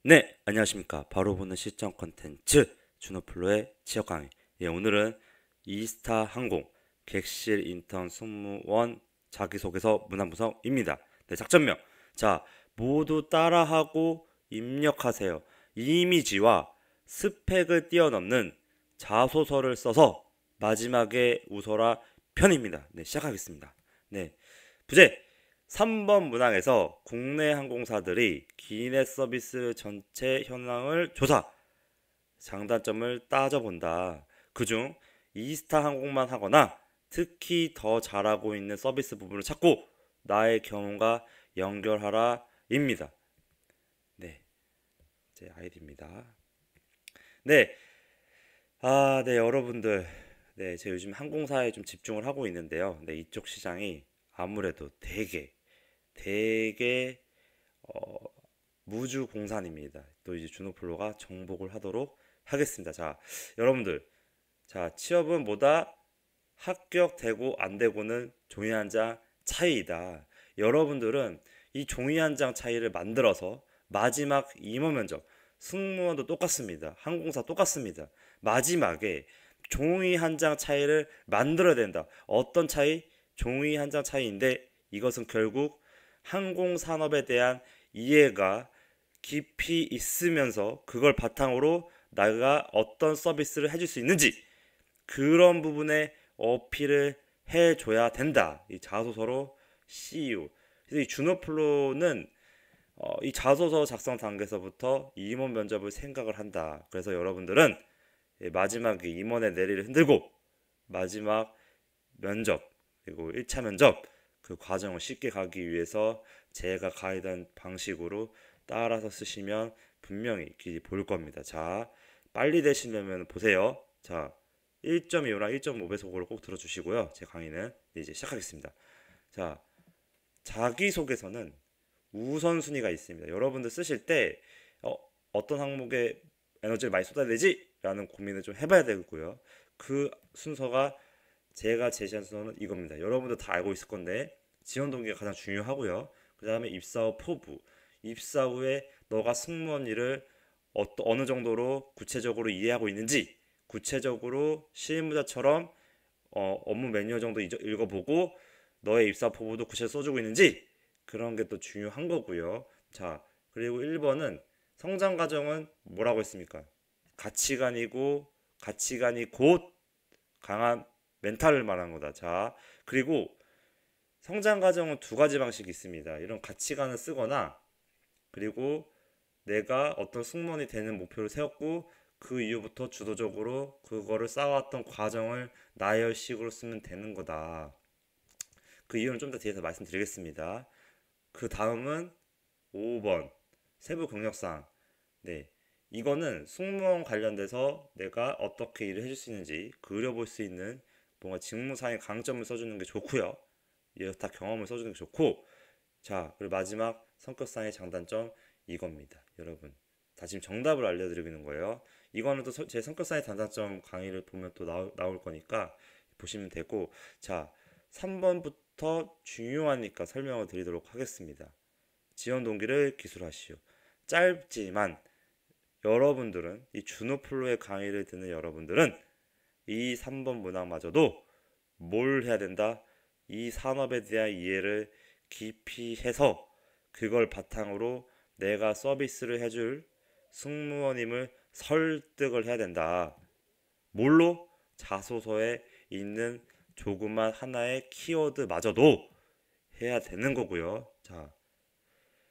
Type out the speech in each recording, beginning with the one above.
네, 안녕하십니까. 바로 보는 시점 컨텐츠 준호플로의 지역 강의. 오늘은 이스타 항공 객실 인턴 승무원 자기소개서 문항구성입니다. 네, 작전명. 자, 모두 따라하고 입력하세요. 이미지와 스펙을 뛰어넘는 자소서를 써서 마지막에 웃어라 편입니다. 네, 시작하겠습니다. 네, 부제 3번 문항에서 국내 항공사들이 기내 서비스 전체 현황을 조사, 장단점을 따져본다. 그중 이스타 항공만 하거나 특히 더 잘하고 있는 서비스 부분을 찾고 나의 경험과 연결하라 입니다. 네, 제 아이디입니다. 네, 네, 여러분들. 네, 제가 요즘 항공사에 좀 집중을 하고 있는데요. 네, 이쪽 시장이 아무래도 되게 어, 무주공산입니다. 또 이제 준호플로가 정복을 하도록 하겠습니다. 자, 여러분들, 자, 취업은 뭐다? 합격되고 안 되고는 종이 한 장 차이다. 여러분들은 이 종이 한 장 차이를 만들어서 마지막 임원 면접, 승무원도 똑같습니다. 항공사 똑같습니다. 마지막에 종이 한 장 차이를 만들어야 된다. 어떤 차이? 종이 한 장 차이인데 이것은 결국 항공산업에 대한 이해가 깊이 있으면서 그걸 바탕으로 내가 어떤 서비스를 해줄 수 있는지 그런 부분에 어필을 해줘야 된다. 이 자소서로 CU. 그래서 이 준호플로는 이 자소서 작성 단계에서부터 임원 면접을 생각을 한다. 그래서 여러분들은 마지막 임원의 내리를 흔들고 마지막 면접 그리고 1차 면접 그 과정을 쉽게 가기 위해서 제가 가이드한 방식으로 따라서 쓰시면 분명히 길이 보일 겁니다. 자, 빨리 되시려면 보세요. 자, 1.25랑 1.5배속으로 꼭 들어주시고요. 제 강의는 이제 시작하겠습니다. 자, 자기소개서는 우선순위가 있습니다. 여러분들 쓰실 때 어떤 항목에 에너지를 많이 쏟아야 되지? 라는 고민을 좀 해봐야 되고요. 그 순서가 제가 제시한 순서는 이겁니다. 여러분들 다 알고 있을 건데 지원 동기가 가장 중요하고요. 그 다음에 입사 후 포부, 입사 후에 너가 승무원 일을 어느 정도로 구체적으로 이해하고 있는지 구체적으로 실무자처럼 업무 매뉴얼 정도 읽어보고 너의 입사 포부도 구체적으로 써주고 있는지 그런 게 또 중요한 거고요. 자, 그리고 1번은 성장 과정은 뭐라고 했습니까? 가치관이 곧 강한 멘탈을 말한 거다. 자, 그리고 성장 과정은 두 가지 방식이 있습니다. 이런 가치관을 쓰거나 그리고 내가 어떤 승무원이 되는 목표를 세웠고 그 이후부터 주도적으로 그거를 쌓아왔던 과정을 나열식으로 쓰면 되는 거다. 그 이유는 좀 더 뒤에서 말씀드리겠습니다. 그 다음은 5번 세부 경력사항. 네, 이거는 승무원 관련돼서 내가 어떻게 일을 해줄 수 있는지 그려볼 수 있는 뭔가 직무상의 강점을 써주는 게 좋고요. 여타 경험을 써주는 게 좋고, 자, 그리고 마지막 성격상의 장단점 이겁니다. 여러분, 다 지금 정답을 알려드리는 거예요. 이거는 또 제 성격상의 장단점 강의를 보면 또 나올 거니까 보시면 되고, 자, 3번부터 중요하니까 설명을 드리도록 하겠습니다. 지원 동기를 기술하시오. 짧지만 여러분들은 이 준호플로의 강의를 듣는 여러분들은 이 3번 문항마저도 뭘 해야 된다? 이 산업에 대한 이해를 깊이 해서 그걸 바탕으로 내가 서비스를 해줄 승무원임을 설득을 해야 된다. 뭘로? 자소서에 있는 조그만 하나의 키워드마저도 해야 되는 거고요. 자,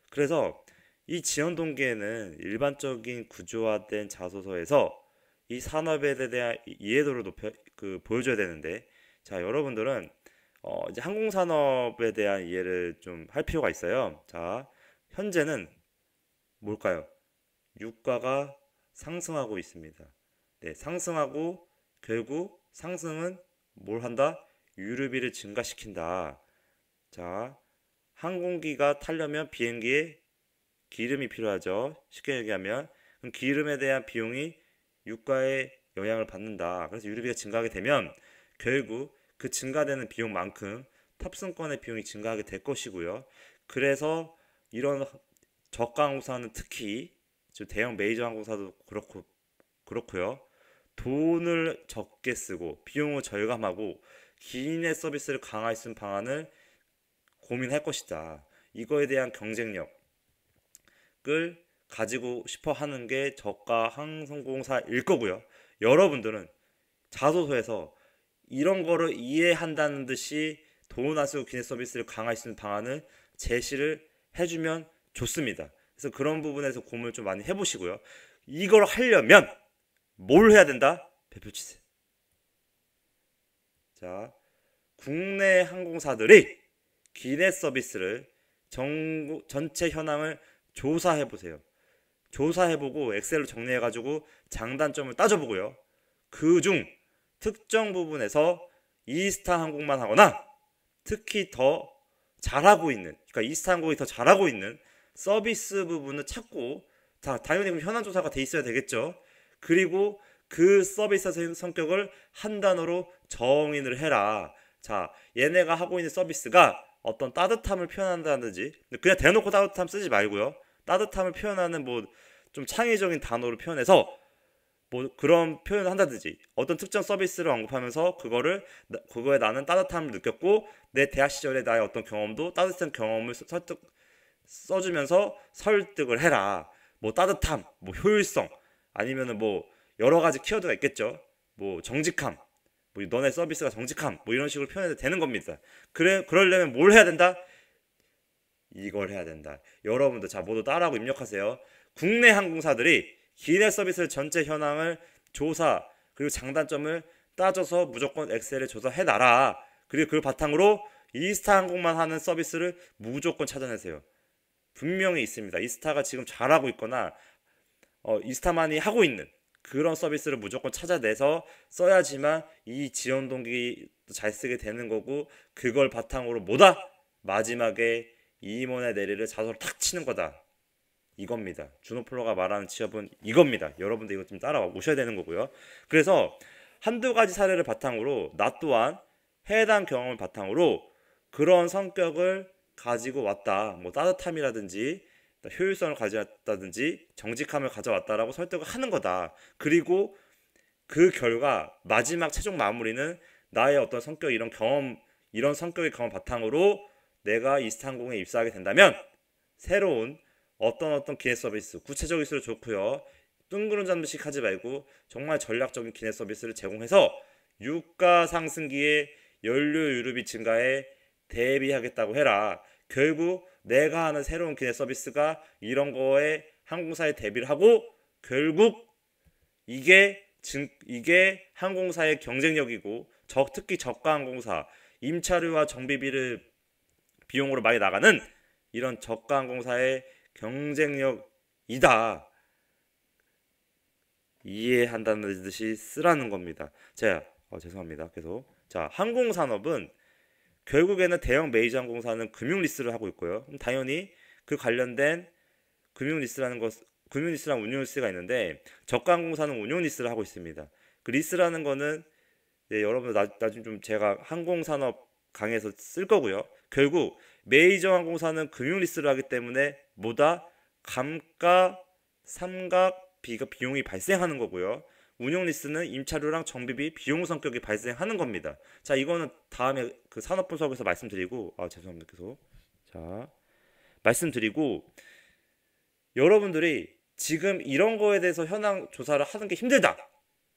그래서 이 지원 동기에는 일반적인 구조화된 자소서에서 이 산업에 대한 이해도를 보여줘야 되는데, 자, 여러분들은 이제 항공산업에 대한 이해를 좀 할 필요가 있어요. 자, 현재는 뭘까요? 유가가 상승하고 있습니다. 네, 상승하고 결국 상승은 뭘 한다? 유류비를 증가시킨다. 자, 항공기가 타려면 비행기에 기름이 필요하죠. 쉽게 얘기하면 그럼 기름에 대한 비용이 유가에 영향을 받는다. 그래서 유류비가 증가하게 되면 결국 그 증가되는 비용만큼 탑승권의 비용이 증가하게 될 것이고요. 그래서 이런 저가 항공사는 특히 지금 대형 메이저 항공사도 그렇고요. 돈을 적게 쓰고 비용을 절감하고 기인의 서비스를 강화할 수 있는 방안을 고민할 것이다. 이거에 대한 경쟁력을 가지고 싶어 하는 게 저가 항공사일 거고요. 여러분들은 자소서에서 이런 거를 이해한다는 듯이 돈 안 쓰고 기내 서비스를 강화할 수 있는 방안을 제시를 해주면 좋습니다. 그래서 그런 부분에서 고민을 좀 많이 해보시고요. 이걸 하려면 뭘 해야 된다? 배표치세. 자, 국내 항공사들이 기내 서비스를 전체 현황을 조사해보세요. 조사해보고 엑셀로 정리해가지고 장단점을 따져보고요. 그중 특정 부분에서 이스타 항공만 하거나 특히 더 잘하고 있는, 그러니까 이스타 항공이 더 잘하고 있는 서비스 부분을 찾고, 당연히 그럼 현황 조사가 돼 있어야 되겠죠. 그리고 그 서비스의 성격을 한 단어로 정의를 해라. 자, 얘네가 하고 있는 서비스가 어떤 따뜻함을 표현한다든지, 그냥 대놓고 따뜻함 쓰지 말고요. 따뜻함을 표현하는 뭐 좀 창의적인 단어로 표현해서 뭐 그런 표현을 한다든지, 어떤 특정 서비스를 언급하면서 그거에 나는 따뜻함을 느꼈고 내 대학 시절에 나의 어떤 경험도 따뜻한 경험을 써주면서 설득을 해라. 뭐 따뜻함, 뭐 효율성, 아니면은 뭐 여러 가지 키워드가 있겠죠. 뭐 정직함, 뭐 너네 서비스가 정직함, 뭐 이런 식으로 표현해도 되는 겁니다. 그러려면 뭘 해야 된다? 이걸 해야 된다. 여러분들 자 모두 따라하고 입력하세요. 국내 항공사들이 기내 서비스 전체 현황을 조사, 그리고 장단점을 따져서 무조건 엑셀에 조사해놔라. 그리고 그걸 바탕으로 이스타 항공만 하는 서비스를 무조건 찾아내세요. 분명히 있습니다. 이스타가 지금 잘하고 있거나 이스타만이 하고 있는 그런 서비스를 무조건 찾아내서 써야지만 이 지원 동기 잘 쓰게 되는 거고, 그걸 바탕으로 뭐다? 마지막에 임원의 내리를 자소를 탁 치는 거다. 이겁니다. 준호플로가 말하는 취업은 이겁니다. 여러분들 이거 좀 따라오셔야 되는 거고요. 그래서 한두 가지 사례를 바탕으로 나 또한 해당 경험을 바탕으로 그런 성격을 가지고 왔다. 뭐 따뜻함이라든지 효율성을 가져왔다든지 정직함을 가져왔다라고 설득을 하는 거다. 그리고 그 결과 마지막 최종 마무리는 나의 어떤 성격, 이런 경험, 이런 성격의 경험 바탕으로 내가 이스타항공에 입사하게 된다면 새로운 어떤 기내 서비스, 구체적일수록 좋고요. 뜬구름 잡듯이 하지 말고 정말 전략적인 기내 서비스를 제공해서 유가 상승기에 연료 유류비 증가에 대비하겠다고 해라. 결국 내가 하는 새로운 기내 서비스가 이런 거에 항공사에 대비를 하고, 결국 이게 항공사의 경쟁력이고, 특히 저가 항공사, 임차료와 정비비를 비용으로 많이 나가는 이런 저가 항공사의 경쟁력이다. 이해한다는 듯이 쓰라는 겁니다. 자, 죄송합니다. 계속. 자, 항공산업은 결국에는 대형 메이저 항공사는 금융 리스를 하고 있고요. 그럼 당연히 그 관련된 금융 리스랑 운용 리스가 있는데, 저가 항공사는 운용 리스를 하고 있습니다. 그 리스라는 거는 여러분들 나중에 좀 제가 항공산업 강의에서 쓸 거고요. 결국 메이저 항공사는 금융 리스를 하기 때문에 뭐다? 감가, 삼각, 비용이 발생하는 거고요. 운용 리스는 임차료랑 정비비, 비용 성격이 발생하는 겁니다. 자, 이거는 다음에 그 산업 분석에서 말씀드리고, 죄송합니다. 계속. 자, 말씀드리고, 여러분들이 지금 이런 거에 대해서 현황 조사를 하는 게 힘들다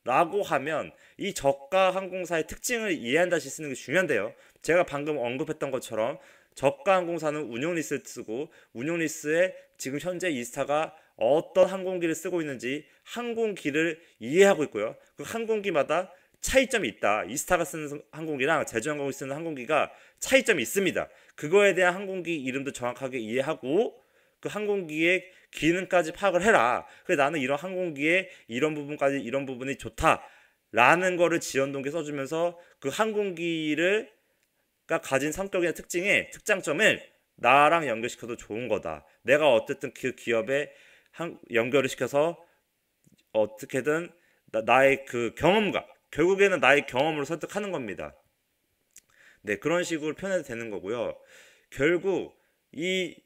라고 하면 이 저가 항공사의 특징을 이해한다 시 쓰는 게 중요한데요. 제가 방금 언급했던 것처럼 저가 항공사는 운용 리스를 쓰고, 운용 리스에 지금 현재 이스타가 어떤 항공기를 쓰고 있는지 항공기를 이해하고 있고요. 그 항공기마다 차이점이 있다. 이스타가 쓰는 항공기랑 제주항공이 쓰는 항공기가 차이점이 있습니다. 그거에 대한 항공기 이름도 정확하게 이해하고 그 항공기의 기능까지 파악을 해라. 그래, 나는 이런 항공기에 이런 부분이 좋다라는 거를 지원 동기에 써주면서 그 항공기를 가진 성격이나 특장점을 나랑 연결시켜도 좋은 거다. 내가 어쨌든 그 기업에 연결을 시켜서 어떻게든 나의 그 경험과 결국에는 나의 경험으로 설득하는 겁니다. 네, 그런 식으로 표현해도 되는 거고요. 결국 이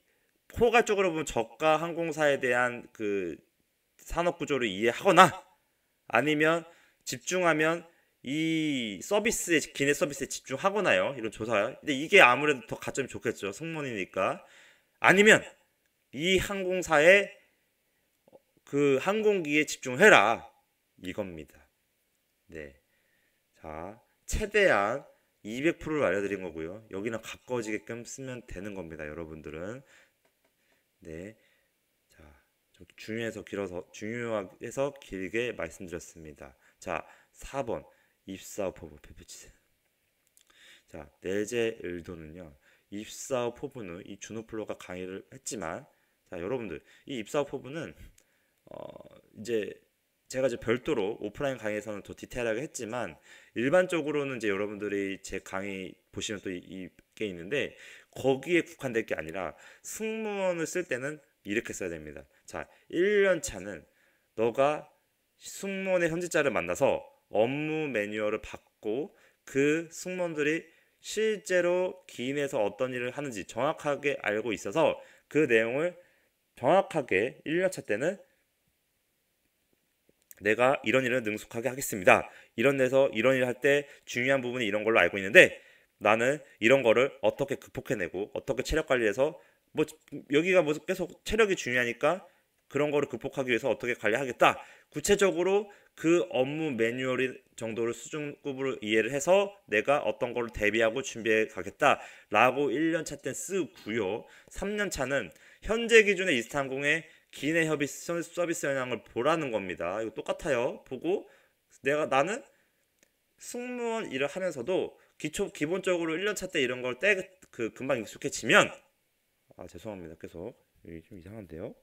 포괄적으로 보면 저가 항공사에 대한 그 산업 구조를 이해하거나 아니면 집중하면 이 서비스에 기내 서비스에 집중하거나요. 이런 조사. 근데 이게 아무래도 더 가점이 좋겠죠. 승무원이니까. 아니면 이 항공사의 그 항공기에 집중해라. 이겁니다. 네. 자, 최대한 200%를 알려드린 거고요. 여기는 가까워지게끔 쓰면 되는 겁니다. 여러분들은. 네. 자, 중요해서 길게 말씀드렸습니다. 자, 4번 입사후 포부 펼치세요. 자, 내재 의도는요. 입사후 포부는 이 준호플로가 강의를 했지만, 자, 여러분들 이 입사후 포부는 이제 제가 이제 별도로 오프라인 강의에서는 더 디테일하게 했지만 일반적으로는 이제 여러분들이 제 강의 보시면 또 이게 있는데 거기에 국한될 게 아니라 승무원을 쓸 때는 이렇게 써야 됩니다. 자, 1년 차는 너가 승무원의 현직자를 만나서 업무 매뉴얼을 받고 그 승무원들이 실제로 기인에서 어떤 일을 하는지 정확하게 알고 있어서 그 내용을 정확하게 1년 차 때는 내가 이런 일을 능숙하게 하겠습니다. 이런 데서 이런 일을 할 때 중요한 부분이 이런 걸로 알고 있는데 나는 이런 거를 어떻게 극복해내고 어떻게 체력 관리해서 뭐 여기가 뭐 계속 체력이 중요하니까 그런 거를 극복하기 위해서 어떻게 관리하겠다. 구체적으로 그 업무 매뉴얼 정도를 수준급으로 이해를 해서 내가 어떤 거를 대비하고 준비해 가겠다라고 1년 차 때 쓰고요. 3년 차는 현재 기준의 이스타항공의 기내 협의 서비스 영향을 보라는 겁니다. 이거 똑같아요. 보고 나는 승무원 일을 하면서도 기본적으로 1년 차 때 이런 걸 금방 익숙해지면 죄송합니다. 계속 여기 좀 이상한데요.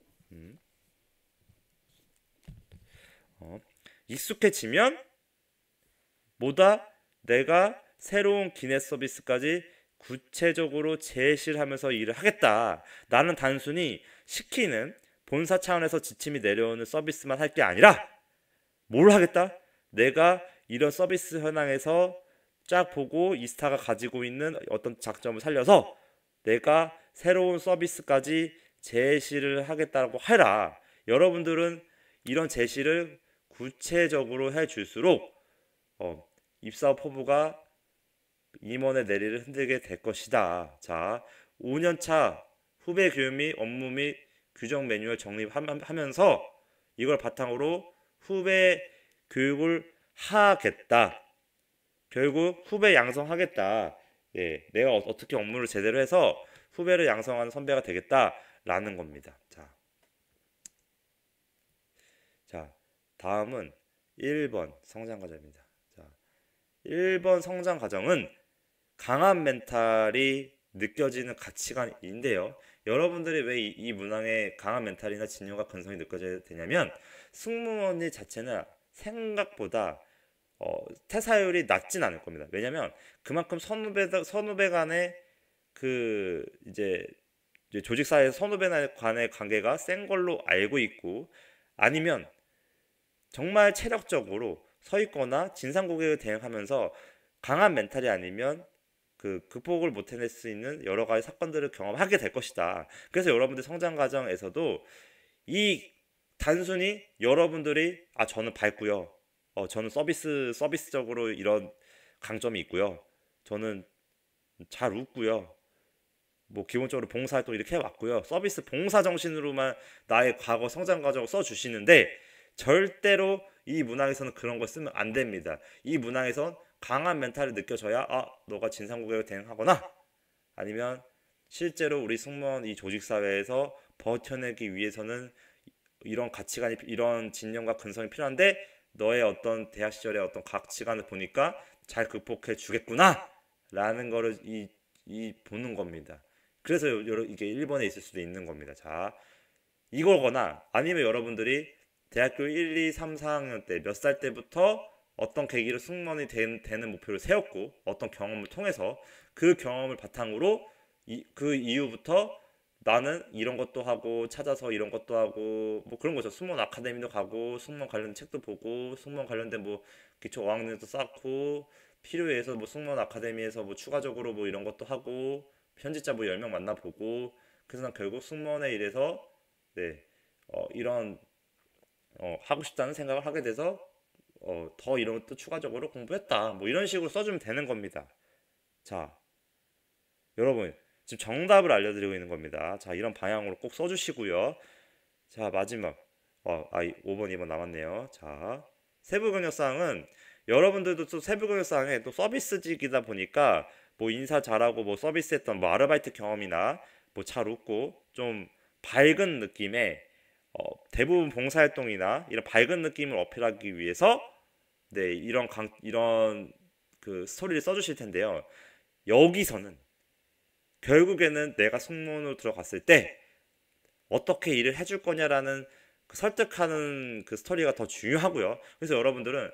익숙해지면 뭐다 내가 새로운 기내 서비스까지 구체적으로 제시를 하면서 일을 하겠다. 나는 단순히 시키는 본사 차원에서 지침이 내려오는 서비스만 할 게 아니라 뭘 하겠다? 내가 이런 서비스 현황에서 쫙 보고 이스타가 가지고 있는 어떤 장점을 살려서 내가 새로운 서비스까지 제시를 하겠다고 해라. 여러분들은 이런 제시를 구체적으로 해줄수록 입사업 포부가 임원의 내리를 흔들게 될 것이다. 자, 5년차 후배 교육 및 업무 및 규정 매뉴얼 정립하면서 이걸 바탕으로 후배 교육을 하겠다. 결국 후배 양성하겠다. 예, 내가 어떻게 업무를 제대로 해서 후배를 양성하는 선배가 되겠다라는 겁니다. 자, 다음은 1번 성장 과정입니다. 자, 1번 성장 과정은 강한 멘탈이 느껴지는 가치관인데요. 여러분들이 왜 이 문항에 강한 멘탈이나 진정과 근성이 느껴져야 되냐면 승무원이 자체는 생각보다 퇴사율이 낮진 않을 겁니다. 왜냐면 그만큼 선후배 간의 그 이제 조직 사이에서 선후배 간의 관계가 센 걸로 알고 있고 아니면 정말 체력적으로 서 있거나 진상 고객을 대응하면서 강한 멘탈이 아니면 극복을 못 해낼 수 있는 여러 가지 사건들을 경험하게 될 것이다. 그래서 여러분들 성장 과정에서도 이 단순히 여러분들이 저는 밝고요. 저는 서비스적으로 이런 강점이 있고요. 저는 잘 웃고요. 뭐 기본적으로 봉사활동 이렇게 해왔고요. 서비스 봉사 정신으로만 나의 과거 성장 과정을 써주시는데 절대로 이 문항에서는 그런 걸 쓰면 안 됩니다. 이 문항에선 강한 멘탈을 느껴져야 너가 진상고객을 대응하거나 아니면 실제로 우리 승무원 이 조직사회에서 버텨내기 위해서는 이런 가치관이 이런 진념과 근성이 필요한데 너의 어떤 대학 시절의 어떤 가치관을 보니까 잘 극복해 주겠구나 라는 거를 보는 겁니다. 그래서 이게 1번에 있을 수도 있는 겁니다. 자, 이거거나 아니면 여러분들이 대학교 1, 2, 3, 4학년 때 몇 살 때부터 어떤 계기로 승무원이 되는 목표를 세웠고 어떤 경험을 통해서 그 경험을 바탕으로 그 이후부터 나는 이런 것도 하고 찾아서 이런 것도 하고 뭐 그런 거죠. 승무원 아카데미도 가고 승무원 관련 책도 보고 승무원 관련된 뭐 기초 어학연도 쌓고 필요에 의해서 뭐 승무원 아카데미에서 뭐 추가적으로 뭐 이런 것도 하고 현직자 뭐 10명 만나보고 그래서 난 결국 승무원에 일해서 이런 하고 싶다는 생각을 하게 돼서 더 이런 것도 추가적으로 공부했다. 뭐 이런 식으로 써주면 되는 겁니다. 자, 여러분 지금 정답을 알려드리고 있는 겁니다. 자, 이런 방향으로 꼭 써주시고요. 자, 마지막 5번, 2번 남았네요. 자, 세부 경력사항은 여러분들도 또 세부 경력사항에 또 서비스직이다 보니까 뭐 인사 잘하고 뭐 서비스했던 뭐 아르바이트 경험이나 뭐 잘 웃고 좀 밝은 느낌의 대부분 봉사활동이나 이런 밝은 느낌을 어필하기 위해서 네, 이런 그 스토리를 써주실 텐데요. 여기서는 결국에는 내가 승무원으로 들어갔을 때 어떻게 일을 해줄 거냐라는 그 설득하는 그 스토리가 더 중요하고요. 그래서 여러분들은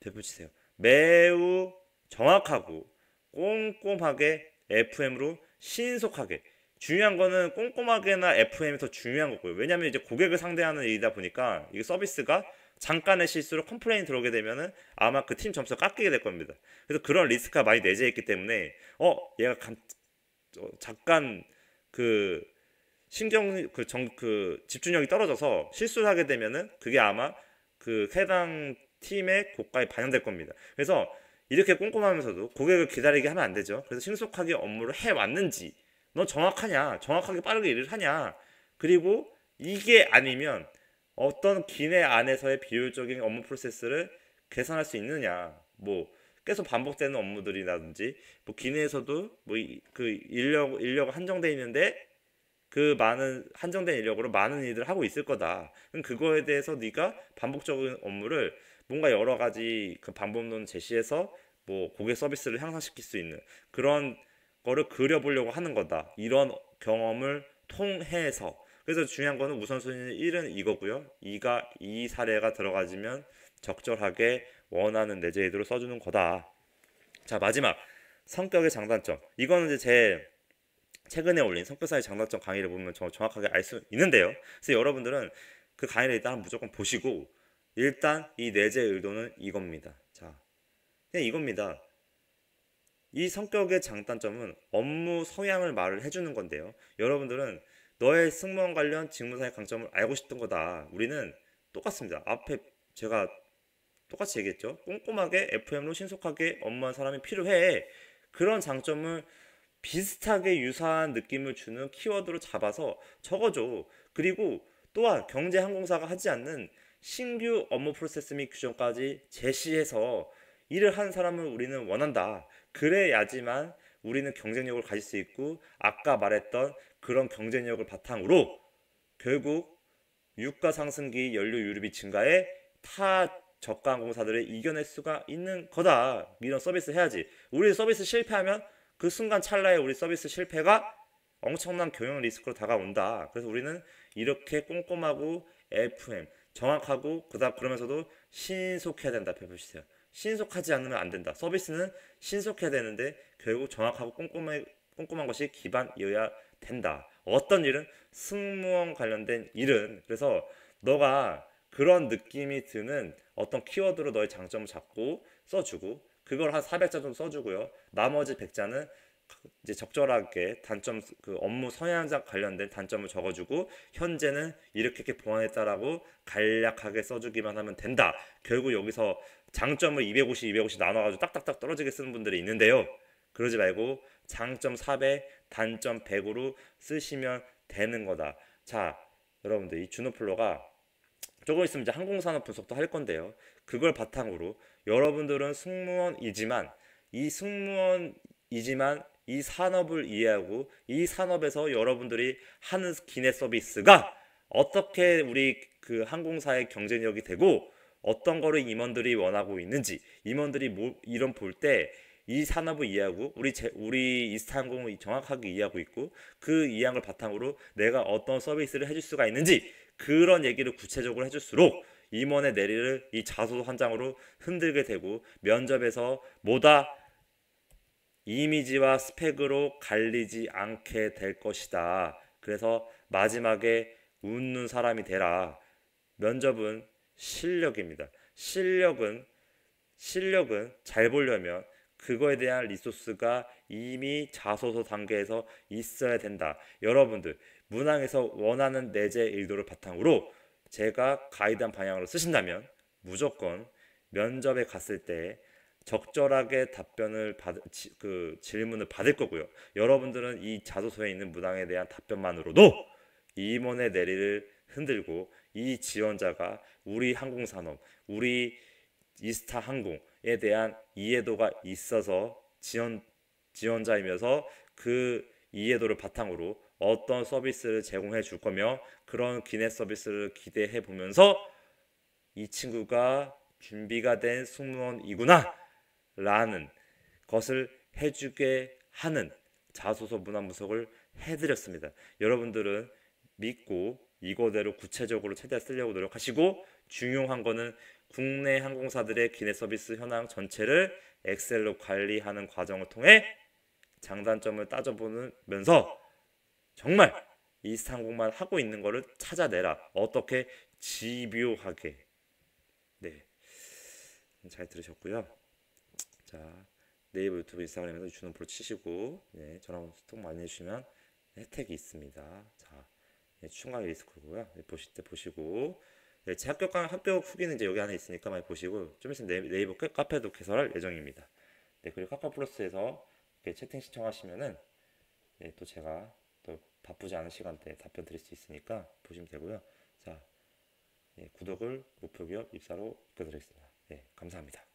되보시세요. 매우 정확하고 꼼꼼하게 FM으로 신속하게, 중요한 거는 꼼꼼하게나 FM이 더 중요한 거고요. 왜냐하면 이제 고객을 상대하는 일이다 보니까 이게 서비스가 잠깐의 실수로 컴플레인이 들어오게 되면은 아마 그 팀 점수가 깎이게 될 겁니다. 그래서 그런 리스크가 많이 내재해 있기 때문에 얘가 잠깐 그 그 집중력이 떨어져서 실수를 하게 되면은 그게 아마 그 해당 팀의 고가에 반영될 겁니다. 그래서 이렇게 꼼꼼하면서도 고객을 기다리게 하면 안 되죠. 그래서 신속하게 업무를 해왔는지, 너 정확하냐, 정확하게 빠르게 일을 하냐, 그리고 이게 아니면 어떤 기내 안에서의 비효율적인 업무 프로세스를 개선할 수 있느냐, 뭐 계속 반복되는 업무들이라든지 뭐 기내에서도 뭐 그 인력 한정돼 있는데 그 많은 한정된 인력으로 많은 일을 하고 있을 거다. 그럼 그거에 대해서 네가 반복적인 업무를 뭔가 여러 가지 그 방법론 제시해서 뭐 고객 서비스를 향상시킬 수 있는 그런 거를 그려보려고 하는 거다. 이런 경험을 통해서. 그래서 중요한 거는 우선순위 1은 이거고요. 2가 이 사례가 들어가지면 적절하게 원하는 내재의도를 써주는 거다. 자, 마지막 성격의 장단점. 이거는 이제 제 최근에 올린 성격사의 장단점 강의를 보면 정확하게 알 수 있는데요. 그래서 여러분들은 그 강의를 일단 무조건 보시고 일단 이 내재 의도는 이겁니다. 자, 그냥 이겁니다. 이 성격의 장단점은 업무 성향을 말을 해주는 건데요. 여러분들은 너의 승무원 관련 직무상의 강점을 알고 싶던 거다. 우리는 똑같습니다. 앞에 제가 똑같이 얘기했죠. 꼼꼼하게 FM로 신속하게 업무한 사람이 필요해. 그런 장점을 비슷하게 유사한 느낌을 주는 키워드로 잡아서 적어줘. 그리고 또한 경제항공사가 하지 않는 신규 업무 프로세스 및 규정까지 제시해서 일을 하는 사람을 우리는 원한다. 그래야지만 우리는 경쟁력을 가질 수 있고 아까 말했던 그런 경쟁력을 바탕으로 결국 유가 상승기 연료 유류비 증가에 타 저가 항공사들을 이겨낼 수가 있는 거다. 이런 서비스 해야지. 우리 서비스 실패하면 그 순간 찰나에 우리 서비스 실패가 엄청난 경영 리스크로 다가온다. 그래서 우리는 이렇게 꼼꼼하고 FM 정확하고 그러면서도 신속해야 된다. 배우시세요. 신속하지 않으면 안 된다. 서비스는 신속해야 되는데 결국 정확하고 꼼꼼한 것이 기반이어야 된다. 어떤 일은 승무원 관련된 일은 그래서 너가 그런 느낌이 드는 어떤 키워드로 너의 장점을 잡고 써주고 그걸 한 400자 정도 써주고요. 나머지 100자는 이제 적절하게 단점 그 업무 성향자 관련된 단점을 적어주고 현재는 이렇게 보완했다라고 간략하게 써주기만 하면 된다. 결국 여기서 장점을 250, 250 나눠가지고 딱딱딱 떨어지게 쓰는 분들이 있는데요. 그러지 말고 장점 400, 단점 100으로 쓰시면 되는 거다. 자, 여러분들 이 준호플로가 조금 있으면 이제 항공산업 분석도 할 건데요. 그걸 바탕으로 여러분들은 승무원이지만 이 산업을 이해하고 이 산업에서 여러분들이 하는 기내 서비스가 어떻게 우리 그 항공사의 경쟁력이 되고 어떤 거를 임원들이 원하고 있는지 임원들이 이런 볼 때 이 산업을 이해하고 우리 이스타항공을 정확하게 이해하고 있고 그 이해한 걸 바탕으로 내가 어떤 서비스를 해줄 수가 있는지 그런 얘기를 구체적으로 해줄수록 임원의 내리를 이 자소서 한 장으로 흔들게 되고 면접에서 뭐다 이미지와 스펙으로 갈리지 않게 될 것이다. 그래서 마지막에 웃는 사람이 되라. 면접은 실력입니다. 실력은 잘 보려면 그거에 대한 리소스가 이미 자소서 단계에서 있어야 된다. 여러분들 문항에서 원하는 내재 의도를 바탕으로 제가 가이드한 방향으로 쓰신다면 무조건 면접에 갔을 때 적절하게 질문을 받을 거고요. 여러분들은 이 자소서에 있는 문항에 대한 답변만으로도 임원의 내리를 흔들고 이 지원자가 우리 항공산업, 우리 이스타 항공에 대한 이해도가 있어서 지원자이면서 그 이해도를 바탕으로 어떤 서비스를 제공해 줄 거며 그런 기내 서비스를 기대해 보면서 이 친구가 준비가 된 승무원이구나 라는 것을 해주게 하는 자소서 문항 분석을 해드렸습니다. 여러분들은 믿고 이거대로 구체적으로 최대한 쓰려고 노력하시고, 중요한 거는 국내 항공사들의 기내 서비스 현황 전체를 엑셀로 관리하는 과정을 통해 장단점을 따져보면서 정말 이스타항공만 하고 있는 거를 찾아내라. 어떻게 집요하게. 네, 잘 들으셨고요. 자, 네이버, 유튜브, 인스타그램에서 유추는 프로 치시고, 네, 전화 소통 많이 해주시면 혜택이 있습니다. 자, 네, 추가 리스크고요. 네, 보실 때 보시고, 네, 제 합격 후기는 이제 여기 안에 있으니까 많이 보시고, 좀 있으면 네이버 카페도 개설할 예정입니다. 네, 그리고 카카오 플러스에서 이렇게 채팅 신청하시면은 네, 또 제가 또 바쁘지 않은 시간대에 답변 드릴 수 있으니까 보시면 되고요. 자, 네, 구독을 목표 기업 입사로 이끌어드리겠습니다. 네, 감사합니다.